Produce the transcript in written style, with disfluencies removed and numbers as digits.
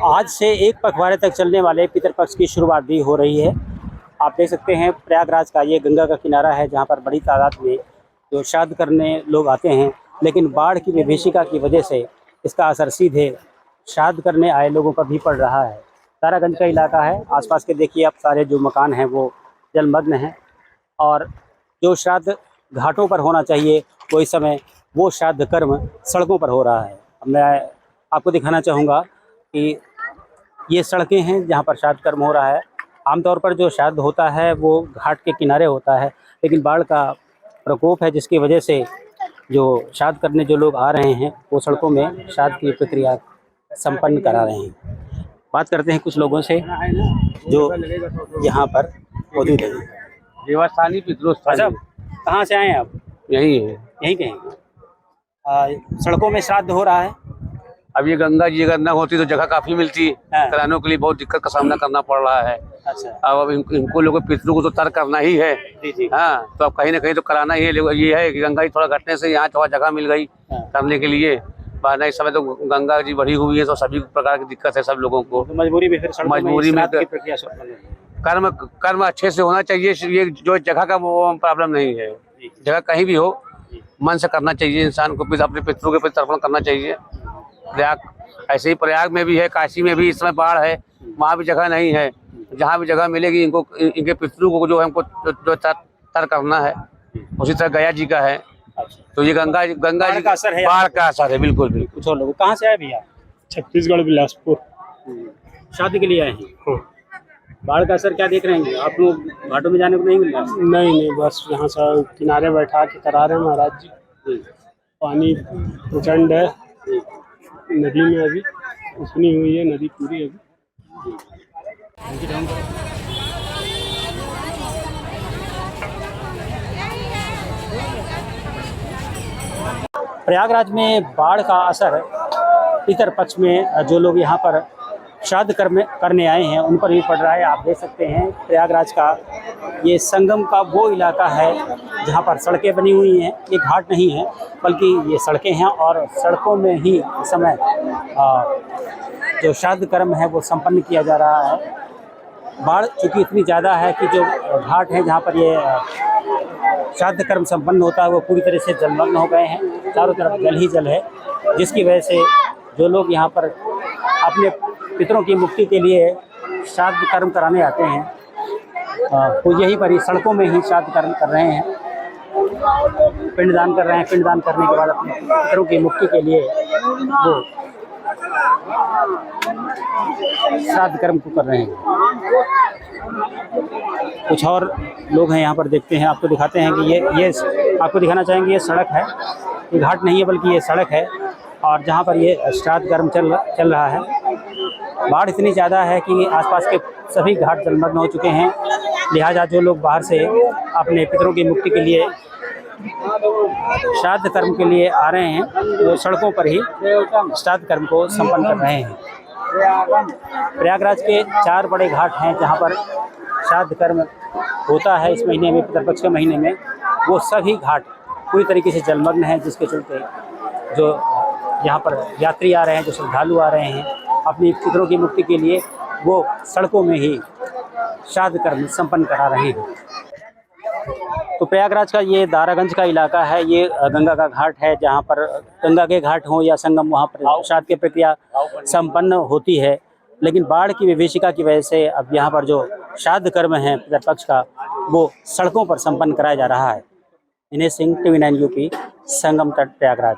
आज से एक पखवाड़े तक चलने वाले पितरपक्ष की शुरुआत भी हो रही है। आप देख सकते हैं प्रयागराज का ये गंगा का किनारा है, जहाँ पर बड़ी तादाद में जो श्राद्ध करने लोग आते हैं, लेकिन बाढ़ की विभीषिका की वजह से इसका असर सीधे श्राद्ध करने आए लोगों पर भी पड़ रहा है। तारागंज का इलाका है, आसपास के देखिए आप सारे जो मकान हैं वो जलमग्न हैं और जो श्राद्ध घाटों पर होना चाहिए वो इस समय वो श्राद्ध कर्म सड़कों पर हो रहा है। अब मैं आपको दिखाना चाहूँगा कि ये सड़कें हैं जहाँ पर श्राद्ध कर्म हो रहा है। आमतौर पर जो श्राद्ध होता है वो घाट के किनारे होता है, लेकिन बाढ़ का प्रकोप है जिसकी वजह से जो श्राद्ध करने जो लोग आ रहे हैं वो सड़कों में श्राद्ध की प्रक्रिया संपन्न करा रहे हैं। बात करते हैं कुछ लोगों से जो यहाँ पर मौजूद है। देवस्थानी अच्छा, कहाँ से आए हैं आप? यही है। यहीं के हैं। सड़कों में श्राद्ध हो रहा है। अब ये गंगा जी अगर न होती तो जगह काफी मिलती, हाँ। कराने के लिए बहुत दिक्कत का सामना करना पड़ रहा है। अच्छा। अब इनको लोगों पितरों को तो तर्क करना ही है। जी। हाँ, तो अब कहीं ना कहीं तो कराना ही है। ये है कि गंगा जी थोड़ा घटने से यहाँ थोड़ा जगह मिल गई करने के लिए। वरना इस समय तो गंगा जी बढ़ी हुई है तो सभी प्रकार की दिक्कत है सब लोगों को। तो मजबूरी में फिर मजबूरी में कर्म अच्छे से होना चाहिए। ये जो जगह का वो प्रॉब्लम नहीं है, जगह कहीं भी हो मन से करना चाहिए इंसान को, अपने पितरों के प्रति तर्पण करना चाहिए। प्रयाग ऐसे ही प्रयाग में भी है, काशी में भी इस समय बाढ़ है, वहाँ भी जगह नहीं है। जहाँ भी जगह मिलेगी इनको इनके पितरों को जो है हमको जो तर करना है। उसी तरह गया जी का है। तो ये गंगा जी का असर है, बाढ़ का असर है। बिल्कुल बिल्कुल। कुछ और लोग कहाँ से आए भैया? छत्तीसगढ़ बिलासपुर शादी के लिए आए हैं। बाढ़ का असर क्या देख रहे हैं आप लोग? घाटों में जाने को नहीं मिल रहा? नहीं, बस यहाँ से किनारे बैठा के करा रहे हैं महाराज जी। पानी प्रचंड है नदी में, अभी उफनी हुई है नदी पूरी अभी। प्रयागराज में बाढ़ का असर पितरपक्ष में जो लोग यहाँ पर श्राद्ध करने आए हैं उन पर भी पड़ रहा है। आप देख सकते हैं प्रयागराज का ये संगम का वो इलाका है जहाँ पर सड़कें बनी हुई हैं। ये घाट नहीं है बल्कि ये सड़कें हैं और सड़कों में ही इस समय जो श्राद्ध कर्म है वो संपन्न किया जा रहा है। बाढ़ चूँकि इतनी ज़्यादा है कि जो घाट हैं जहाँ पर ये श्राद्ध कर्म संपन्न होता है वो पूरी तरह से जलमग्न हो गए हैं। चारों तरफ जल ही जल है, जिसकी वजह से जो लोग यहाँ पर अपने पितरों की मुक्ति के लिए श्राद्ध कर्म कराने आते हैं तो यहीं पर ही सड़कों में ही श्राद्ध कर्म कर रहे हैं, पिंडदान कर रहे हैं। पिंडदान करने के बाद अपने पितरों की मुक्ति के लिए वो श्राद्ध कर्म को कर रहे हैं। कुछ और लोग हैं यहाँ पर, देखते हैं, आपको दिखाते हैं कि ये आपको दिखाना चाहेंगे ये सड़क है, ये घाट नहीं है बल्कि ये सड़क है और जहाँ पर ये श्राद्ध कर्म चल रहा है। बाढ़ इतनी ज़्यादा है कि आसपास के सभी घाट जलमग्न हो चुके हैं, लिहाजा जो लोग बाहर से अपने पितरों की मुक्ति के लिए श्राद्ध कर्म के लिए आ रहे हैं वो सड़कों पर ही श्राद्ध कर्म को संपन्न कर रहे हैं। प्रयागराज के 4 बड़े घाट हैं जहाँ पर श्राद्ध कर्म होता है इस महीने में, पितरपक्ष के महीने में। वो सभी घाट पूरी तरीके से जलमग्न हैं, जिसके चलते जो यहाँ पर यात्री आ रहे हैं, जो श्रद्धालु आ रहे हैं अपनी पितरों की मुक्ति के लिए, वो सड़कों में ही श्राद्ध कर्म संपन्न करा रहे हैं। तो प्रयागराज का ये दारागंज का इलाका है, ये गंगा का घाट है जहाँ पर गंगा के घाट हों या संगम, वहाँ पर श्राद्ध की प्रक्रिया संपन्न होती है। लेकिन बाढ़ की विभीषिका की वजह से अब यहाँ पर जो श्राद्ध कर्म है पितरपक्ष का वो सड़कों पर संपन्न कराया जा रहा है। दिनेश सिंह, TV9 UP, संगम तट, प्रयागराज।